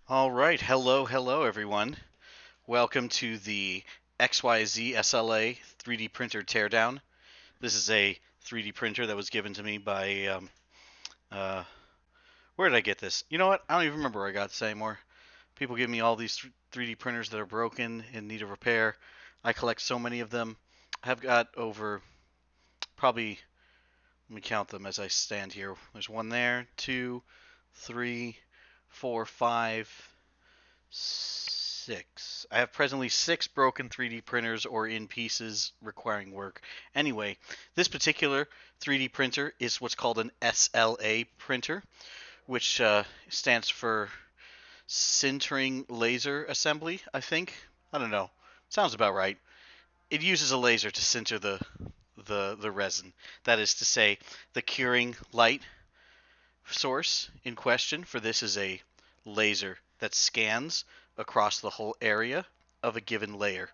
All right, hello everyone. Welcome to the XYZ SLA 3D printer teardown. This is a 3D printer that was given to me by, uh, where did I get this? You know what? I don't even remember where I got this anymore. People give me all these 3D printers that are broken, in need of repair. I collect so many of them. I've got over, probably, let me count them as I stand here. There's one there, two, three, four, five, six. I have presently six broken 3D printers or in pieces requiring work. Anyway, this particular 3D printer is what's called an SLA printer, which stands for Sintering Laser Assembly, I think. I don't know. Sounds about right. It uses a laser to sinter the resin. That is to say, the curing light source in question for this is a laser that scans across the whole area of a given layer.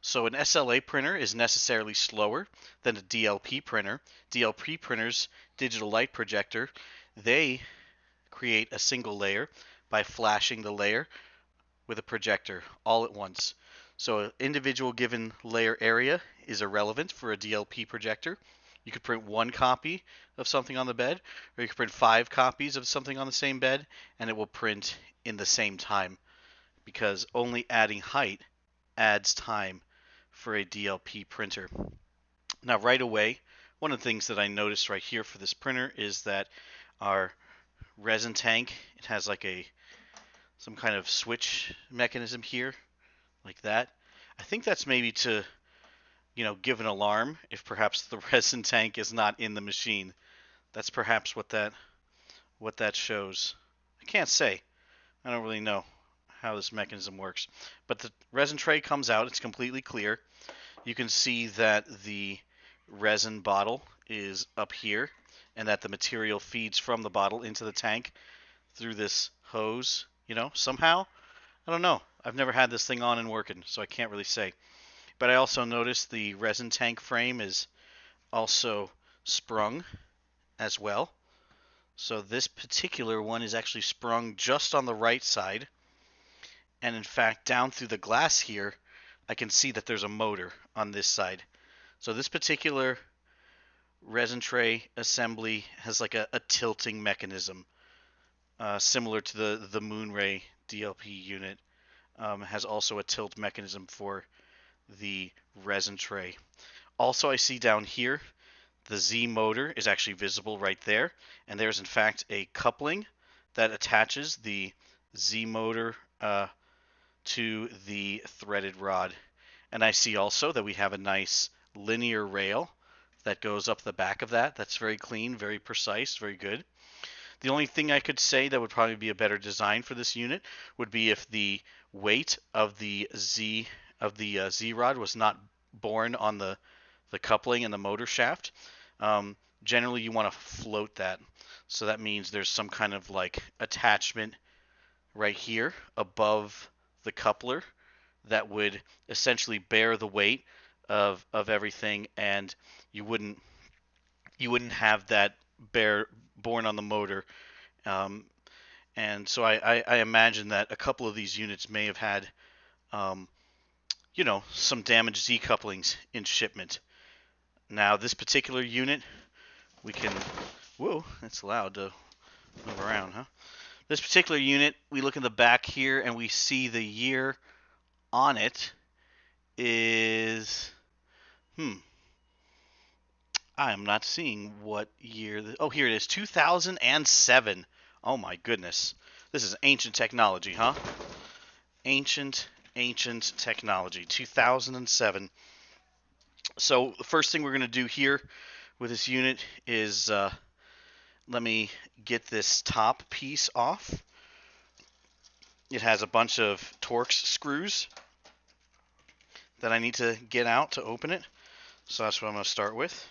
So an SLA printer is necessarily slower than a DLP printer. DLP printers, digital light projector, they create a single layer by flashing the layer with a projector all at once. So an individual given layer area is irrelevant for a DLP projector. You could print one copy of something on the bed, or you could print five copies of something on the same bed, and it will print in the same time because only adding height adds time for a DLP printer. Now, right away, one of the things that I noticed right here for this printer is that our resin tank, it has like some kind of switch mechanism here, like that. I think that's maybe to, give an alarm if perhaps the resin tank is not in the machine. That's perhaps what that shows. I can't say. I don't really know how this mechanism works. But the resin tray comes out, it's completely clear. You can see that the resin bottle is up here and that the material feeds from the bottle into the tank through this hose, somehow. I don't know. I've never had this thing on and working, so I can't really say. But I also noticed the resin tank frame is also sprung as well. So this particular one is actually sprung just on the right side. And in fact, down through the glass here, I can see that there's a motor on this side. So this particular resin tray assembly has like a tilting mechanism, similar to the Moonray DLP unit. Has also a tilt mechanism for the resin tray. Also, I see down here the Z motor is actually visible right there, and there's in fact a coupling that attaches the Z motor to the threaded rod. And I see also that we have a nice linear rail that goes up the back of that. That's very clean, very precise, very good. The only thing I could say that would probably be a better design for this unit would be if the weight of the Z rod was not borne on the coupling and the motor shaft. Generally, you want to float that. So that means there's some kind of like attachment right here above the coupler that would essentially bear the weight of everything, and you wouldn't have that borne on the motor. Um, and so I imagine that a couple of these units may have had, um, some damaged Z couplings in shipment. Now this particular unit, we can, whoa, it's loud to move around, huh? This particular unit, we look in the back here and we see the year on it is, I am not seeing what year. Oh, here it is, 2007. Oh my goodness. This is ancient technology, huh? Ancient technology. 2007. So the first thing we're going to do here with this unit is let me get this top piece off. It has a bunch of Torx screws that I need to get out to open it. So that's what I'm going to start with.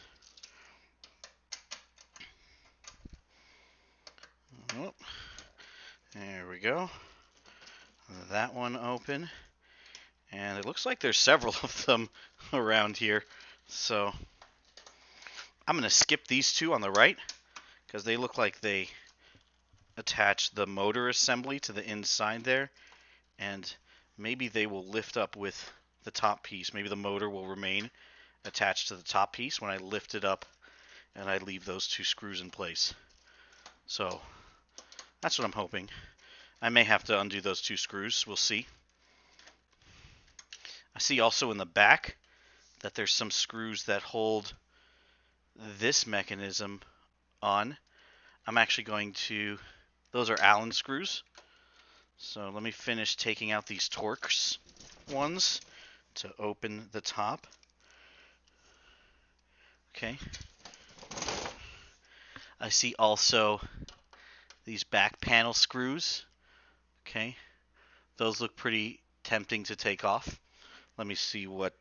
Oh, there we go. That one open. And it looks like there's several of them around here. So I'm going to skip these two on the right because they look like they attach the motor assembly to the inside there, and maybe they will lift up with the top piece. Maybe the motor will remain attached to the top piece when I lift it up and I leave those 2 screws in place. So that's what I'm hoping. I may have to undo those 2 screws. We'll see. I see also in the back that there's some screws that hold this mechanism on. I'm actually going to, those are Allen screws. So let me finish taking out these Torx ones to open the top. Okay. I see also these back panel screws. Okay. Those look pretty tempting to take off. Let me see what,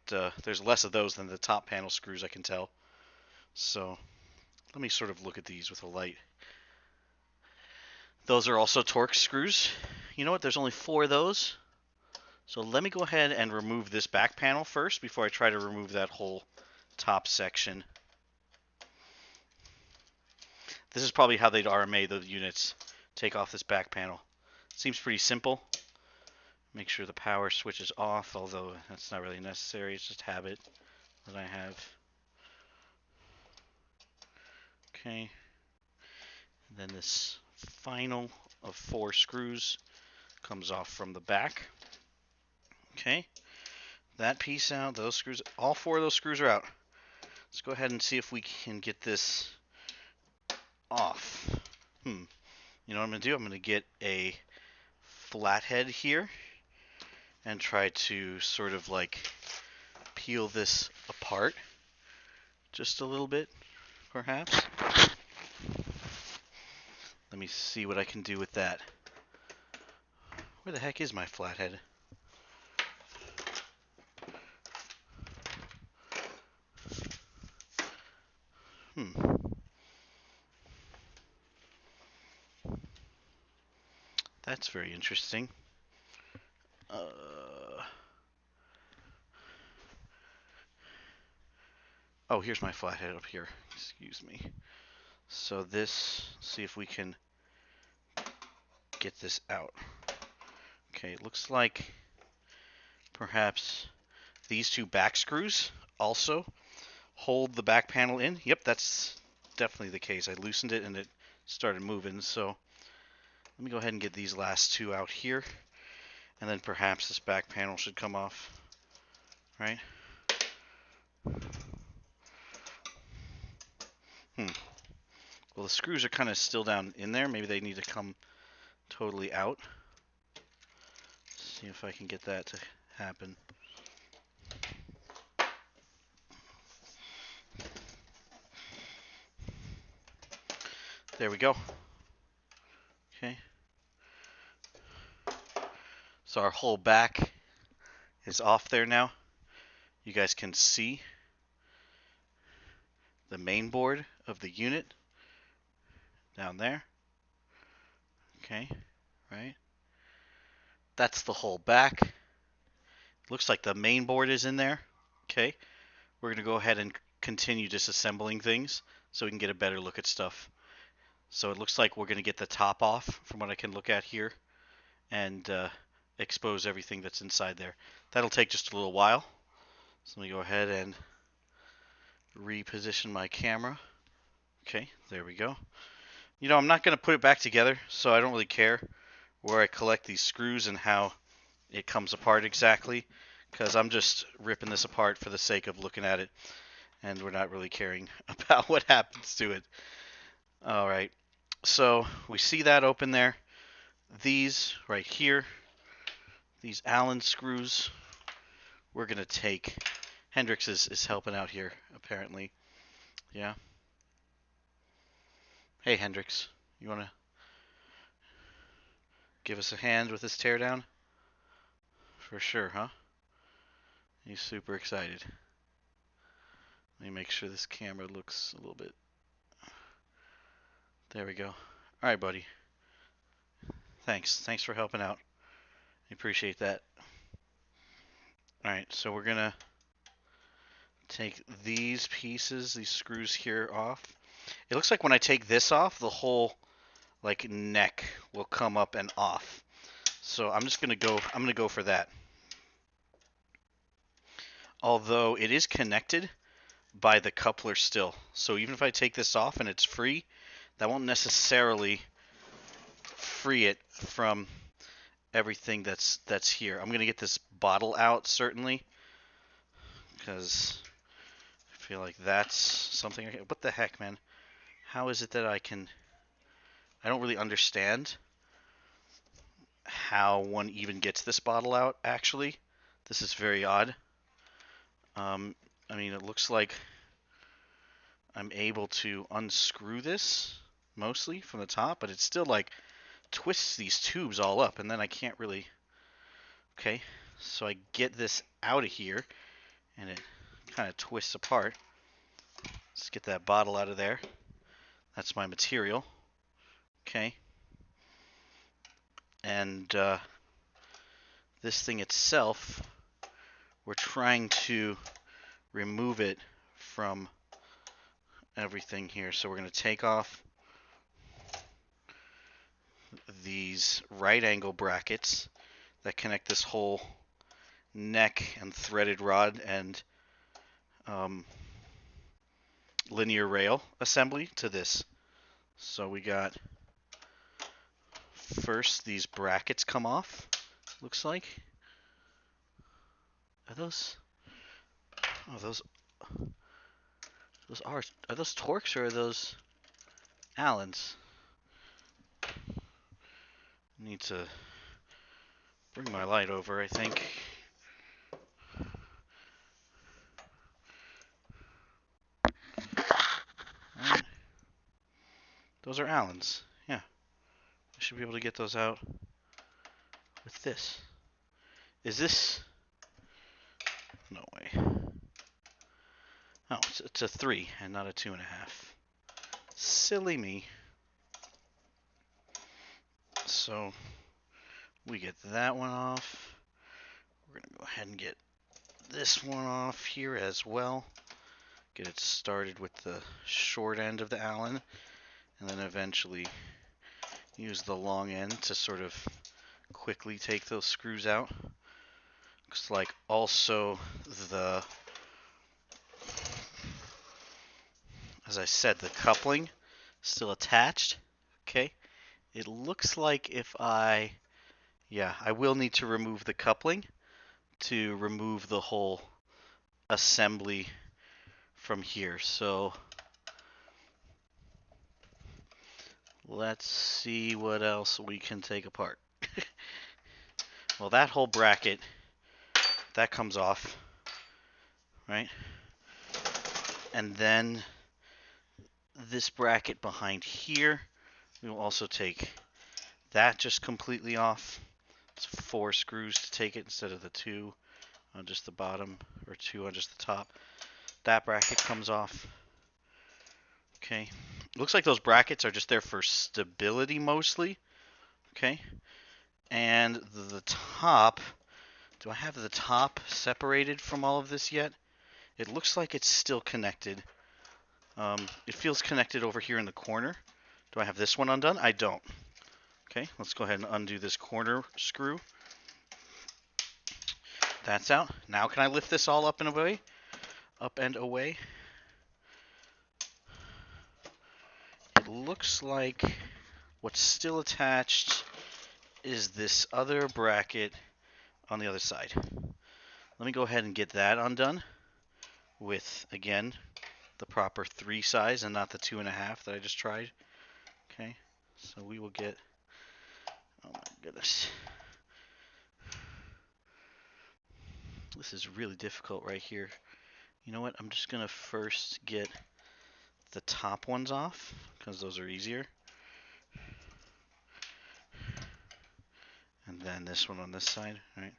there's less of those than the top panel screws, I can tell. So let me sort of look at these with a light. Those are also Torx screws. You know what? There's only 4 of those. So let me go ahead and remove this back panel first before I try to remove that whole top section. This is probably how they'd RMA the units. Take off this back panel. Seems pretty simple. Make sure the power switch is off, although that's not really necessary. It's just habit that I have. Okay. And then this final of 4 screws comes off from the back. Okay. That piece out, those screws, all 4 of those screws are out. Let's go ahead and see if we can get this off. You know what I'm going to do? I'm going to get a flathead here and try to sort of like peel this apart just a little bit, perhaps. Let me see what I can do with that. Where the heck is my flathead? That's very interesting. Oh, here's my flathead up here. Excuse me. So this, see if we can get this out. Okay, it looks like perhaps these 2 back screws also hold the back panel in. Yep, that's definitely the case. I loosened it and it started moving. So let me go ahead and get these last 2 out here. And then perhaps this back panel should come off. Right? Well, the screws are kind of still down in there. Maybe they need to come totally out. Let's see if I can get that to happen. There we go. Okay. So our whole back is off there now. You guys can see the main board of the unit down there. Okay, right? That's the whole back. Looks like the main board is in there. Okay, we're going to go ahead and continue disassembling things so we can get a better look at stuff. So it looks like we're going to get the top off from what I can look at here and expose everything that's inside there. That'll take just a little while. So let me go ahead and reposition my camera. Okay, there we go. You know, I'm not going to put it back together, so I don't really care where I collect these screws and how it comes apart exactly, because I'm just ripping this apart for the sake of looking at it, and we're not really caring about what happens to it. All right, so we see that open there. These right here, these Allen screws, we're going to take. Hendrix is helping out here, apparently. Yeah. Hey, Hendrix, you want to give us a hand with this teardown? For sure, huh? He's super excited. Let me make sure this camera looks a little bit. There we go. All right, buddy. Thanks. Thanks for helping out. I appreciate that. All right, so we're going to take these pieces, these screws here off. It looks like when I take this off, the whole like neck will come up and off. So I'm gonna go for that. Although it is connected by the coupler still. So even if I take this off and it's free, that won't necessarily free it from everything that's here. I'm gonna get this bottle out certainly, because I feel like that's something. What the heck, man? How is it that I don't really understand how one even gets this bottle out, actually. This is very odd. I mean, it looks like I'm able to unscrew this mostly from the top, but it still like twists these tubes all up, and then I can't really. Okay, so I get this out of here, and it kind of twists apart. Let's get that bottle out of there. That's my material. Okay, and this thing itself, we're trying to remove it from everything here. So we're going to take off these right angle brackets that connect this whole neck and threaded rod and linear rail assembly to this. So we got first these brackets come off, looks like. Are those? Oh, those are those Torx or are those Allens? Need to bring my light over, I think. Right. Those are Allens. Yeah. I should be able to get those out with this. Is this? No way. Oh, it's a 3 and not a 2.5. Silly me. So we get that one off. We're going to go ahead and get this one off here as well. Get it started with the short end of the Allen, and then eventually use the long end to sort of quickly take those screws out. Looks like also the, as I said, the coupling still attached. Okay. It looks like if I will need to remove the coupling to remove the whole assembly from here. So let's see what else we can take apart. Well, that whole bracket, that comes off, right? And then this bracket behind here, we will also take that just completely off. It's 4 screws to take it instead of the 2 on just the bottom, or 2 on just the top. That bracket comes off. Okay. Looks like those brackets are just there for stability mostly. Okay. And the top, do I have the top separated from all of this yet? It looks like it's still connected. It feels connected over here in the corner. Do I have this one undone? I don't. Okay, let's go ahead and undo this corner screw. That's out. Now can I lift this all up and away? Up and away. It looks like what's still attached is this other bracket on the other side. Let me go ahead and get that undone with, again, the proper 3 size and not the 2.5 that I just tried. Okay, so we will get, oh my goodness. This is really difficult right here. You know what, I'm just going to first get the top ones off, because those are easier. And then this one on this side, right?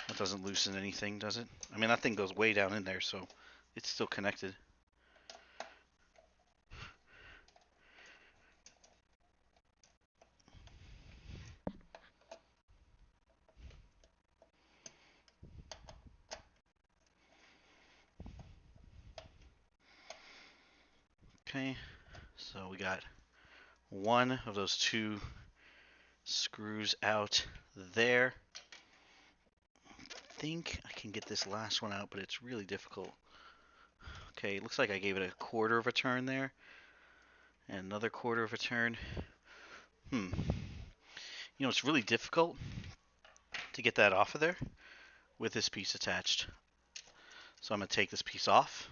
That doesn't loosen anything, does it? I mean, that thing goes way down in there, so it's still connected. Okay, So we got one of those two screws out there. I think I can get this last one out, but it's really difficult. Okay, it looks like I gave it a quarter of a turn there. And another quarter of a turn. You know, it's really difficult to get that off of there with this piece attached. So I'm going to take this piece off.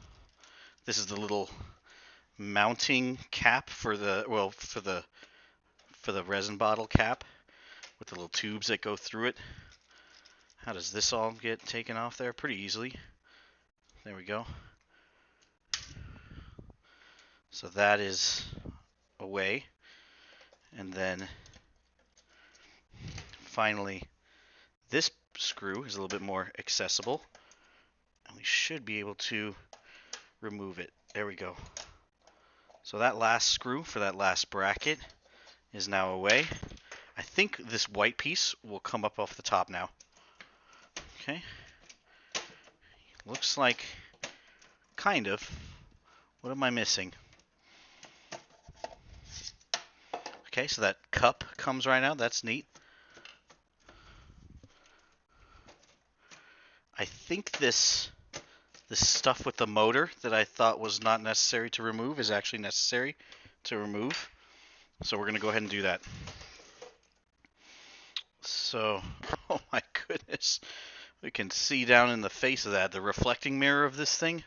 This is the little mounting cap for the, well, for the resin bottle cap with the little tubes that go through it. How does this all get taken off there? Pretty easily. There we go. So that is away. And then finally, this screw is a little bit more accessible. And we should be able to remove it. There we go. So that last screw for that last bracket is now away. I think this white piece will come up off the top now. Okay. Looks like kind of. What am I missing? Okay, so that cup comes right out. That's neat. I think this stuff with the motor that I thought was not necessary to remove is actually necessary to remove. So we're going to go ahead and do that. So, oh my goodness. We can see down in the face of that, the reflecting mirror of this thing.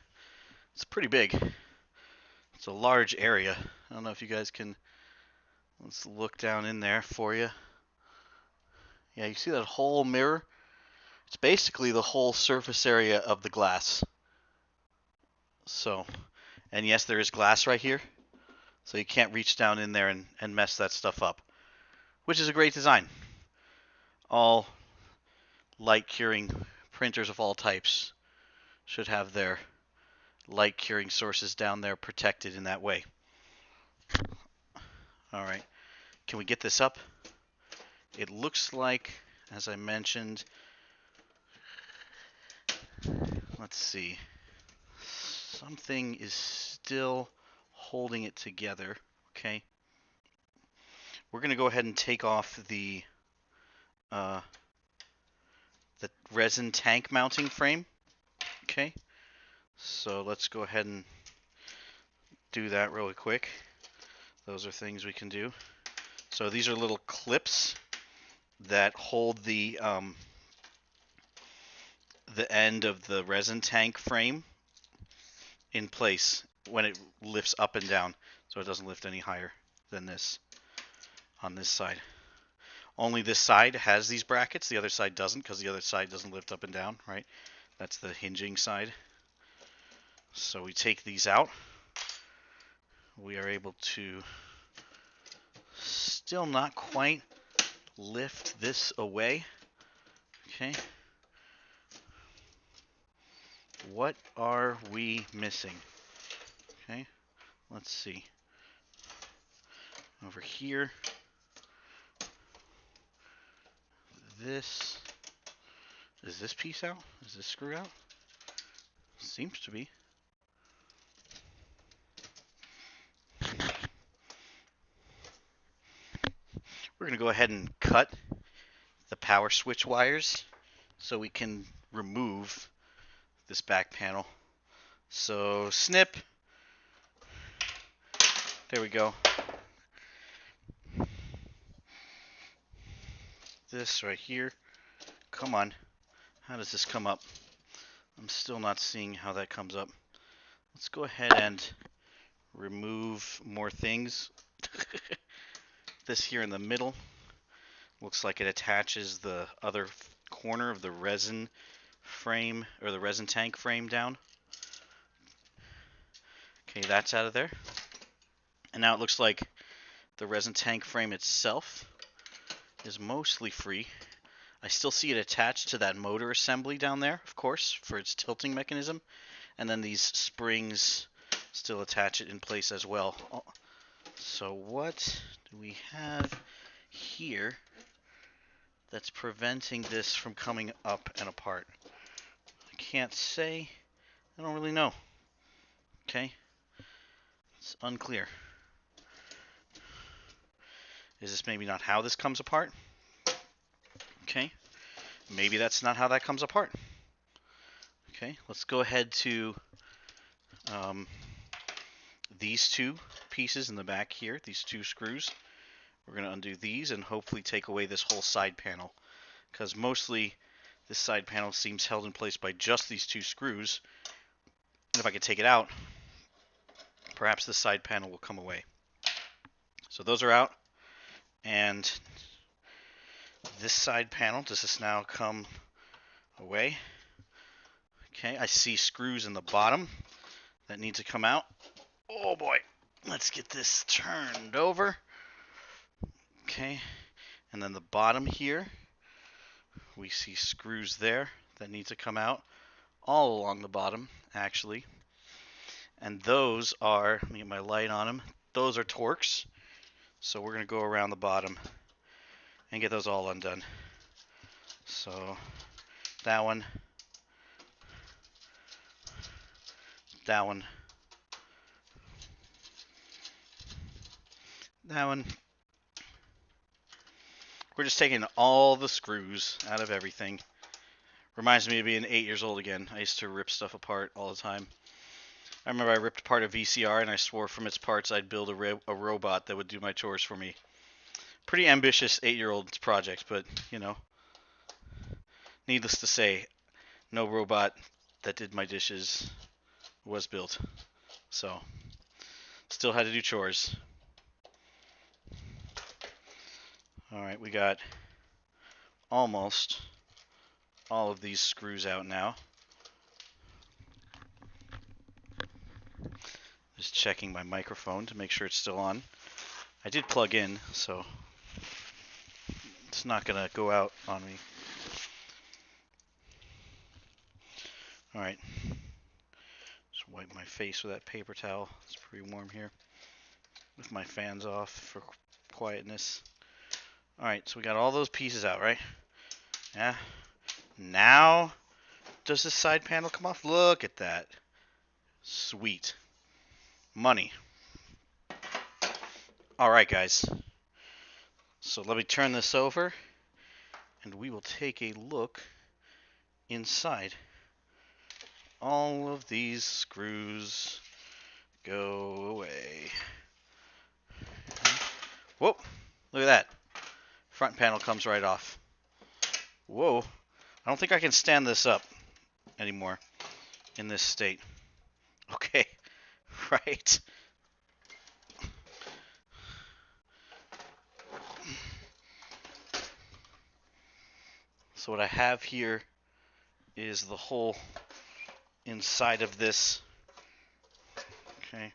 It's pretty big. It's a large area. I don't know if you guys can, let's look down in there for you. Yeah, you see that whole mirror? It's basically the whole surface area of the glass. So, and yes, there is glass right here. So you can't reach down in there and mess that stuff up. Which is a great design. All light curing printers of all types should have their light curing sources down there protected in that way. Alright, can we get this up? It looks like, as I mentioned, let's see, something is still holding it together. Okay, we're going to go ahead and take off the resin tank mounting frame. Okay, so let's go ahead and do that really quick. Those are things we can do. So these are little clips that hold the end of the resin tank frame in place when it lifts up and down, so it doesn't lift any higher than this on this side. Only this side has these brackets, the other side doesn't, because the other side doesn't lift up and down, right? That's the hinging side. So we take these out. We are able to still not quite lift this away. Okay. What are we missing? Okay, let's see. Over here, is this piece out? Is this screw out? Seems to be. We're going to go ahead and cut the power switch wires so we can remove this back panel. So snip. There we go. This right here. Come on. How does this come up? I'm still not seeing how that comes up. Let's go ahead and remove more things. This here in the middle looks like it attaches the other corner of the resin frame, or the resin tank frame down. Okay, that's out of there. And now it looks like the resin tank frame itself is mostly free. I still see it attached to that motor assembly down there, of course, for its tilting mechanism. And then these springs still attach it in place as well. So what do we have here that's preventing this from coming up and apart? I can't say. I don't really know. Okay. It's unclear. Is this maybe not how this comes apart? Okay, maybe that's not how that comes apart. Okay, let's go ahead to these two pieces in the back here, these two screws. We're going to undo these and hopefully take away this whole side panel, because mostly this side panel seems held in place by just these two screws. And if I could take it out, perhaps the side panel will come away. So those are out, and this side panel, does this now come away? Okay, I see screws in the bottom that need to come out. Oh boy, let's get this turned over. Okay, and then the bottom here, we see screws there that need to come out, all along the bottom actually. And those are, let me get my light on them, those are Torx. So we're going to go around the bottom and get those all undone. So that one, that one, that one. We're just taking all the screws out of everything. Reminds me of being 8 years old again. I used to rip stuff apart all the time. I remember I ripped apart a VCR and I swore from its parts I'd build a robot that would do my chores for me. Pretty ambitious 8-year-old project, but, you know, needless to say, no robot that did my dishes was built. So, still had to do chores. Alright, we got almost all of these screws out now. Just checking my microphone to make sure it's still on. I did plug in, so it's not going to go out on me. Alright. Just wipe my face with that paper towel. It's pretty warm here. With my fans off for quietness. Alright, so we got all those pieces out, right? Yeah. Now, does this side panel come off? Look at that. Sweet. Money. Alright, guys. So let me turn this over, and we will take a look inside. All of these screws go away. Whoa, look at that. Front panel comes right off. Whoa, I don't think I can stand this up anymore in this state. Okay, right. So what I have here is the whole inside of this. Okay.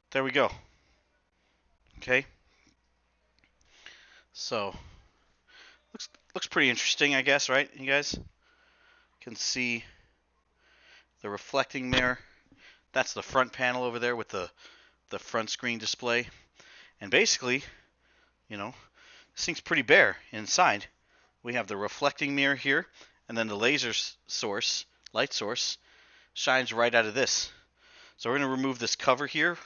There we go. Okay. So looks pretty interesting, I guess, right? You guys can see the reflecting mirror. That's the front panel over there with the front screen display. And basically, you know, this thing's pretty bare inside. We have the reflecting mirror here, and then the laser source, light source, shines right out of this. So we're going to remove this cover here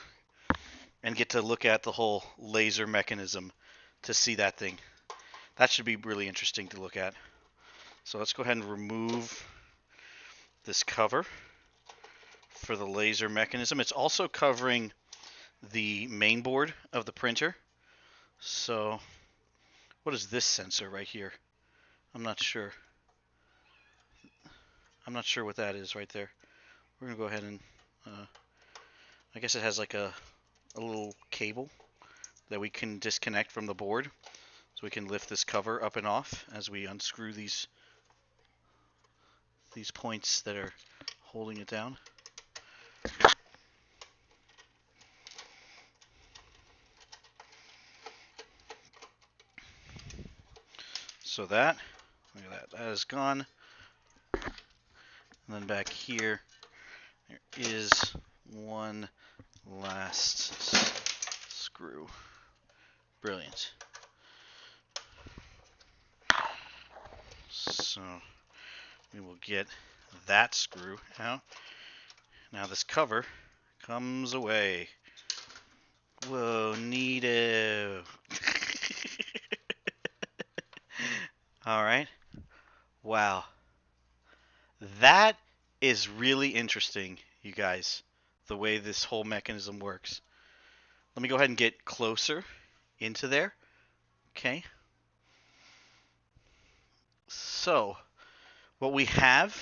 and get to look at the whole laser mechanism to see that thing. That should be really interesting to look at. So let's go ahead and remove this cover for the laser mechanism. It's also covering the main board of the printer. So what is this sensor right here? I'm not sure. I'm not sure what that is right there. We're going to go ahead and I guess it has like a little cable that we can disconnect from the board. So we can lift this cover up and off as we unscrew these points that are holding it down. So that, look at that, that is gone. And then back here, there is one last screw. Brilliant. So We will get that screw out. Now this cover comes away. Whoa, neato. All right. Wow. That is really interesting, you guys, the way this whole mechanism works. Let me go ahead and get closer into there. Okay. So, what we have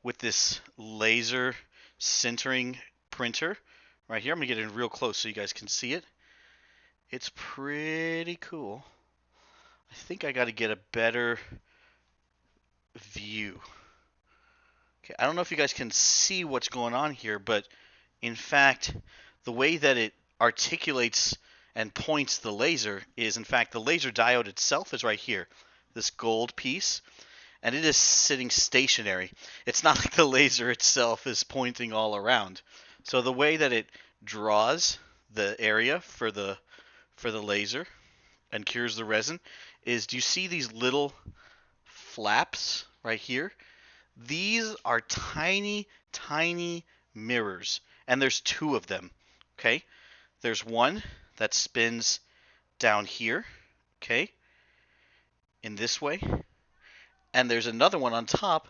with this laser sintering printer right here, I'm going to get in real close so you guys can see it. It's pretty cool. I think I got to get a better view. Okay, I don't know if you guys can see what's going on here, but in fact, the way that it articulates and points the laser is, in fact, the laser diode itself is right here, this gold piece, and it is sitting stationary. It's not like the laser itself is pointing all around. So the way that it draws the area for the laser and cures the resin is, do you see these little flaps right here? These are tiny, tiny mirrors, and there's two of them, okay? There's one that spins down here, okay, in this way, and there's another one on top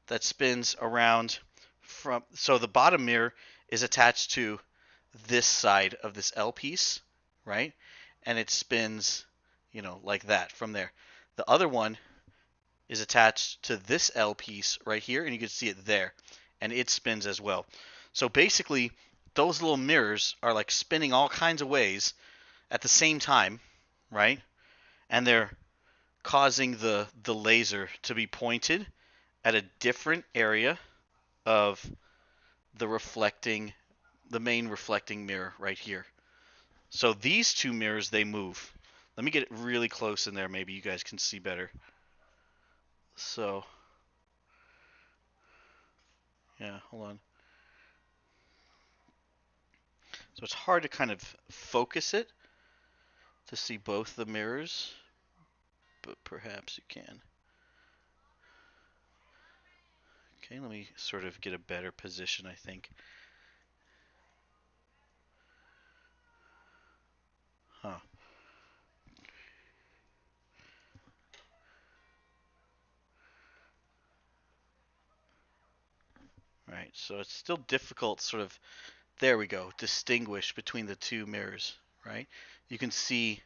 that spins around from, so the bottom mirror is attached to this side of this L piece, right? And it spins, like that from there. The other one is attached to this L piece right here, and you can see it there, and it spins as well. So basically, those little mirrors are like spinning all kinds of ways at the same time, right? And they're causing the laser to be pointed at a different area of the main reflecting mirror right here. So these two mirrors, they move. Let me get it really close in there. Maybe you guys can see better. So, yeah, hold on. So it's hard to kind of focus it to see both the mirrors, but perhaps you can. Okay, let me sort of get a better position, I think. Huh. Right, so it's still difficult sort of, there we go, distinguish between the two mirrors, right? You can see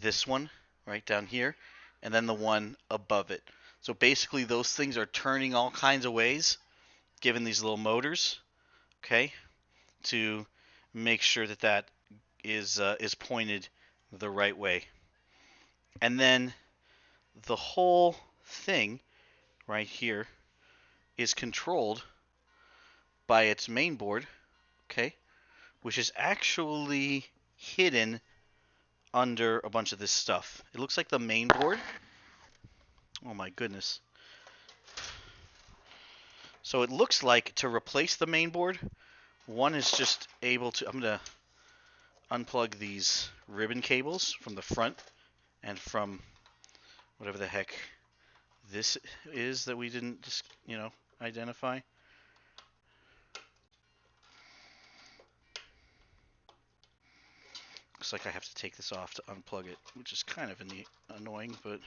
this one right down here, and then the one above it. So basically those things are turning all kinds of ways, given these little motors, okay, to make sure that that is pointed the right way. And then the whole thing right here is controlled by its main board, okay, which is actually hidden under a bunch of this stuff. It looks like the main board. Oh my goodness. So it looks like to replace the main board, one is just able to, I'm going to unplug these ribbon cables from the front and from whatever the heck this is that we didn't just, identify. Looks like I have to take this off to unplug it, which is kind of annoying, but,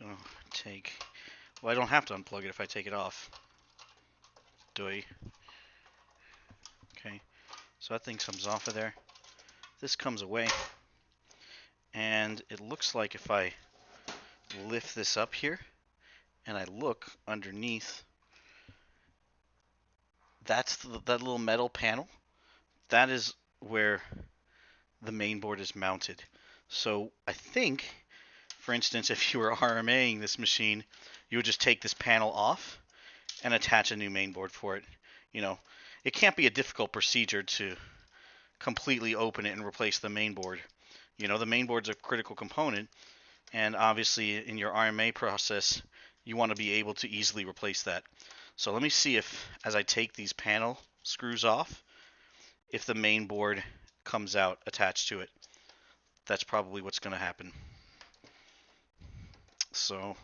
gonna take, well, I don't have to unplug it if I take it off. Do I? Okay, so that thing comes off of there. This comes away, and it looks like if I lift this up here and I look underneath, that's that little metal panel. That is where the main board is mounted. So I think, for instance, if you were RMAing this machine, you would just take this panel off and attach a new main board for it. It can't be a difficult procedure to completely open it and replace the main board. The main board's a critical component, and obviously in your RMA process, you want to be able to easily replace that. So let me see if, as I take these panel screws off, if the main board comes out attached to it. That's probably what's going to happen. So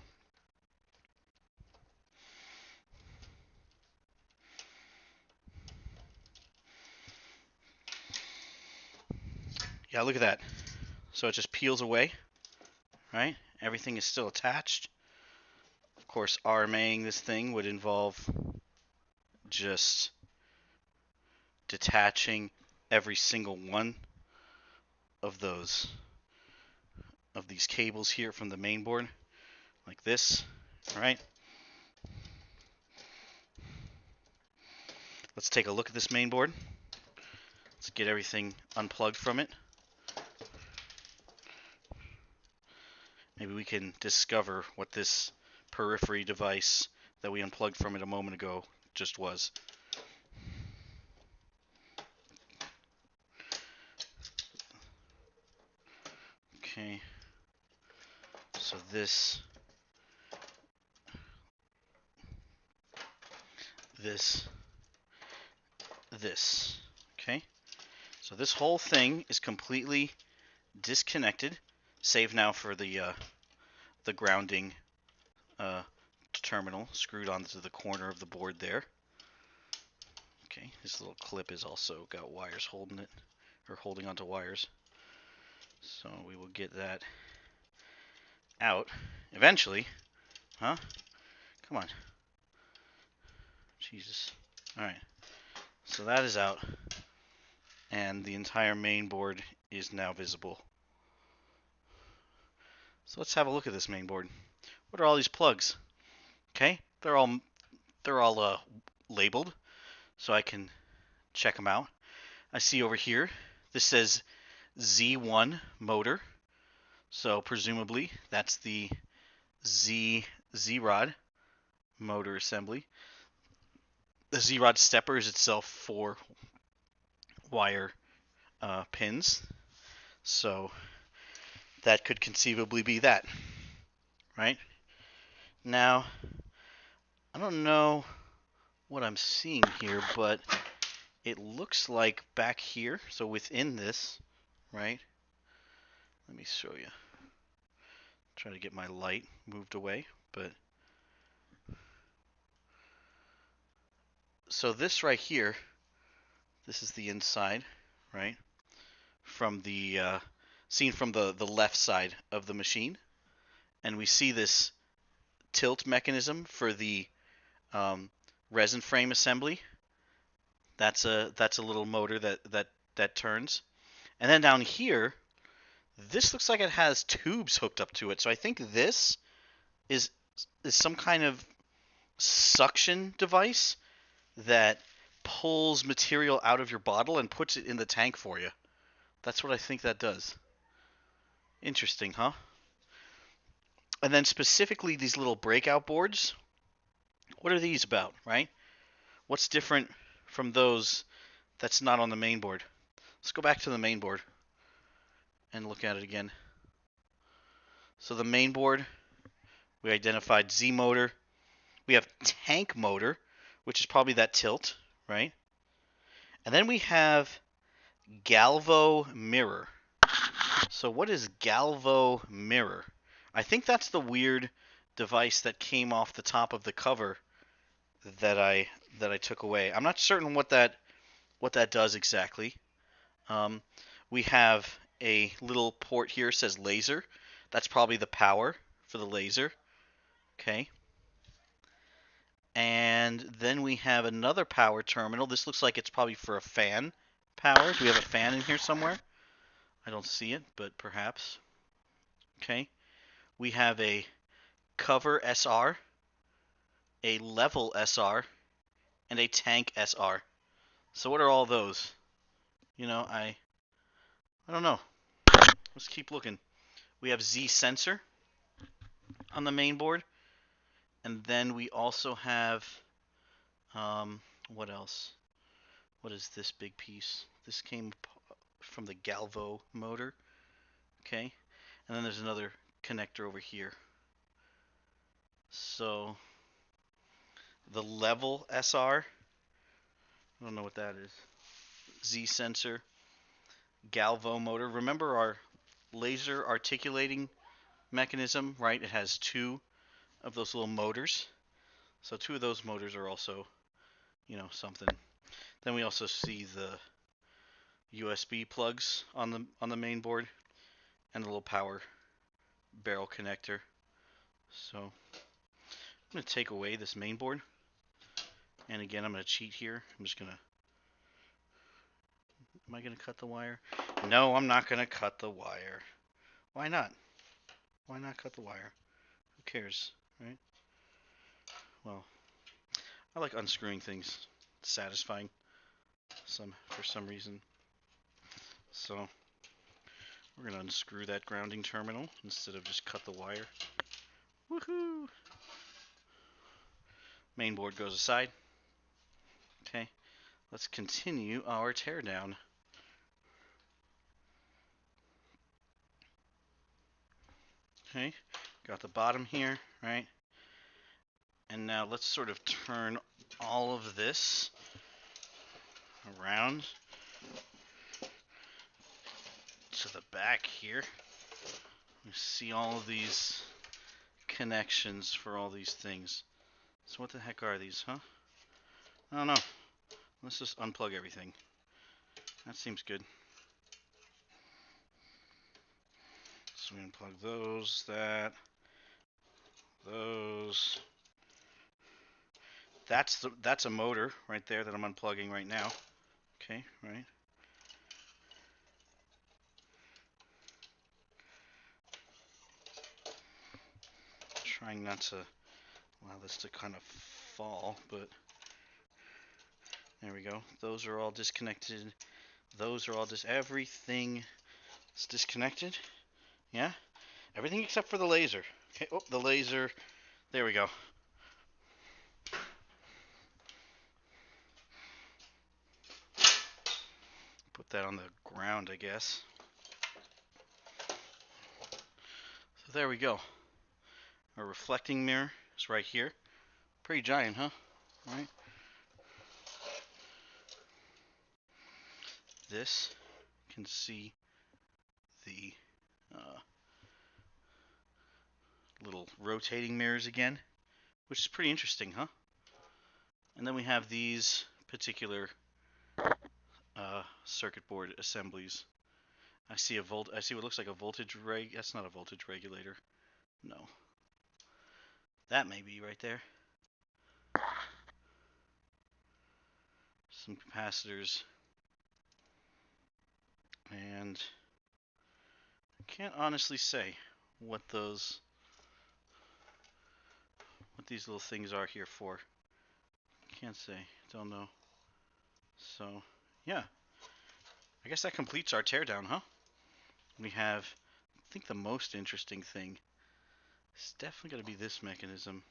yeah, look at that. So it just peels away, right? Everything is still attached. Of course, RMAing this thing would involve just detaching every single one of these cables here from the main board, like this, right? Let's take a look at this main board. Let's get everything unplugged from it. Maybe we can discover what this periphery device that we unplugged from it a moment ago just was. Okay, so this, okay? So this whole thing is completely disconnected, save now for the grounding terminal screwed onto the corner of the board there. Okay, this little clip is also got wires holding it, or holding onto wires. So we will get that out eventually. Huh? Come on. Jesus. Alright. So that is out. And the entire main board is now visible. So let's have a look at this main board. What are all these plugs? Okay, they're all labeled, so I can check them out. I see over here, this says Z1 motor, so presumably that's the Z-Rod motor assembly. The Z-Rod stepper is itself 4 wire pins, so that could conceivably be that, right? Now, I don't know what I'm seeing here, but it looks like back here, so within this, right? Let me show you. Try to get my light moved away, but so this right here, this is the inside, right? From the seen from the left side of the machine, and we see this tilt mechanism for the resin frame assembly. That's a little motor that turns, and then down here, this looks like it has tubes hooked up to it. So I think this is some kind of suction device that pulls material out of your bottle and puts it in the tank for you. That's what I think that does. Interesting, huh? And then specifically these little breakout boards. What are these about, right? What's different from those that's not on the main board? Let's go back to the main board and look at it again. So the main board, we identified Z motor. We have tank motor, which is probably that tilt, right? And then we have galvo mirror. So what is galvo mirror? I think that's the weird device that came off the top of the cover that I took away. I'm not certain what that does exactly. We have a little port here, says laser. That's probably the power for the laser. Okay. And then we have another power terminal. This looks like it's probably for a fan power. Do we have a fan in here somewhere? I don't see it, but perhaps. Okay. We have a cover SR, a level SR, and a tank SR. So what are all those? You know, I don't know. Let's keep looking. We have Z sensor on the main board, and then we also have what else? What is this big piece? This came from the Galvo motor. Okay, and then there's another connector over here. So the level SR, I don't know what that is. Z sensor, Galvo motor. Remember our laser articulating mechanism, right? It has two of those little motors. So two of those motors are also, something. Then we also see the USB plugs on the main board and the little power barrel connector. So I'm going to take away this main board. And again, I'm going to cheat here. I'm just going to... Am I going to cut the wire? No, I'm not going to cut the wire. Why not? Why not cut the wire? Who cares, right? Well, I like unscrewing things. It's satisfying for some reason. So we're going to unscrew that grounding terminal instead of just cut the wire. Woohoo! Main board goes aside. Okay, let's continue our teardown. Okay, got the bottom here, right? And now let's sort of turn all of this around to the back here. You see all of these connections for all these things. So what the heck are these, huh? I don't know. Let's just unplug everything. That seems good. So we unplug those, those. That's a motor right there that I'm unplugging right now. Okay, right. Trying not to allow this to kind of fall, but there we go. Those are all disconnected. Those are all everything is disconnected. Yeah, everything except for the laser. Okay, oh, the laser. There we go. Put that on the ground, I guess. So there we go. Our reflecting mirror is right here. Pretty giant, huh? Right? This can see the little rotating mirrors again, which is pretty interesting, huh? And then we have these particular circuit board assemblies. I see what looks like a voltage That's not a voltage regulator. No. That may be right there. Some capacitors. And I can't honestly say what these little things are here for. Can't say. Don't know. So, yeah. I guess that completes our teardown, huh? We have, I think the most interesting thing is definitely going to be this mechanism.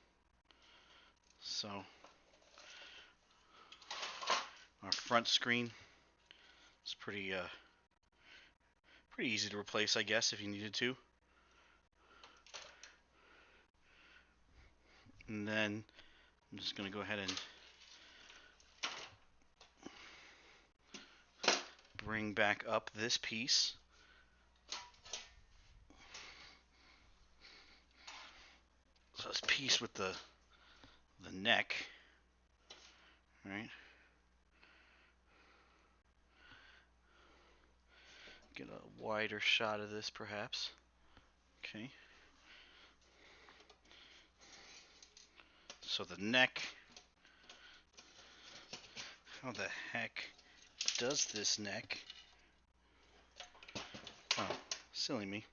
So, our front screen is pretty easy to replace, I guess, if you needed to. And then I'm just going to go ahead and bring back up this piece. So this piece with the neck, right? Get a wider shot of this, perhaps. Okay. So the neck. How the heck does this neck? Oh, silly me.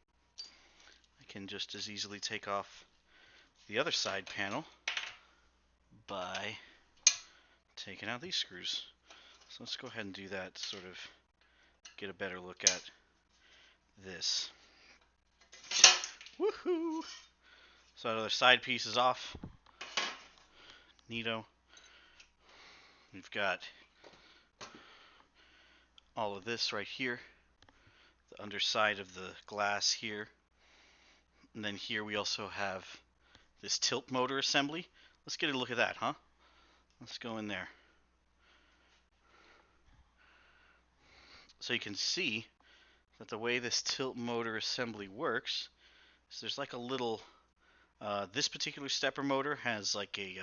I can just as easily take off the other side panel by taking out these screws. So let's go ahead and do that, sort of get a better look at this. Woohoo! So that other side piece is off. Neato. We've got all of this right here, the underside of the glass here. And then here we also have this tilt motor assembly. Let's get a look at that, huh? Let's go in there. So you can see that the way this tilt motor assembly works So there's like a little. This particular stepper motor has like a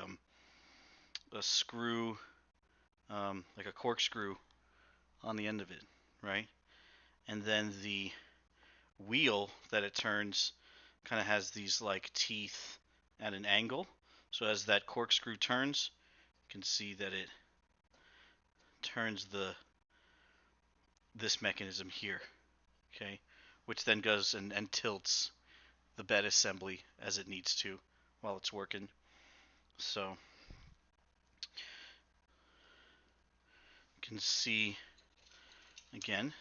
screw, like a corkscrew on the end of it, right? And then the wheel that it turns kind of has these like teeth at an angle. So as that corkscrew turns, you can see that it turns this mechanism here, okay, which then goes and tilts the bed assembly as it needs to while it's working. So you can see again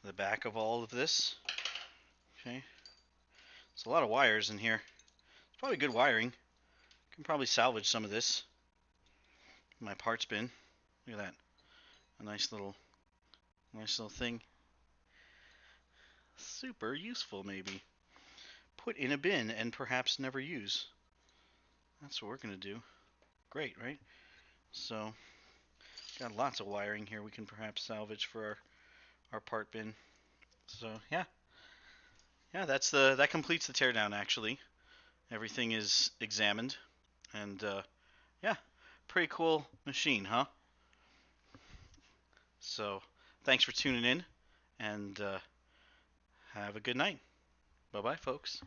the back of all of this. Okay, it's a lot of wires in here. It's probably good wiring. Can probably salvage some of this. My parts bin. Look at that. A nice little thing. Super useful, maybe. Put in a bin and perhaps never use. That's what we're gonna do. Great, right? So, got lots of wiring here we can perhaps salvage for our part bin. So yeah, that completes the teardown. Actually, everything is examined, and yeah, pretty cool machine, huh? So, thanks for tuning in, and have a good night. Bye bye, folks.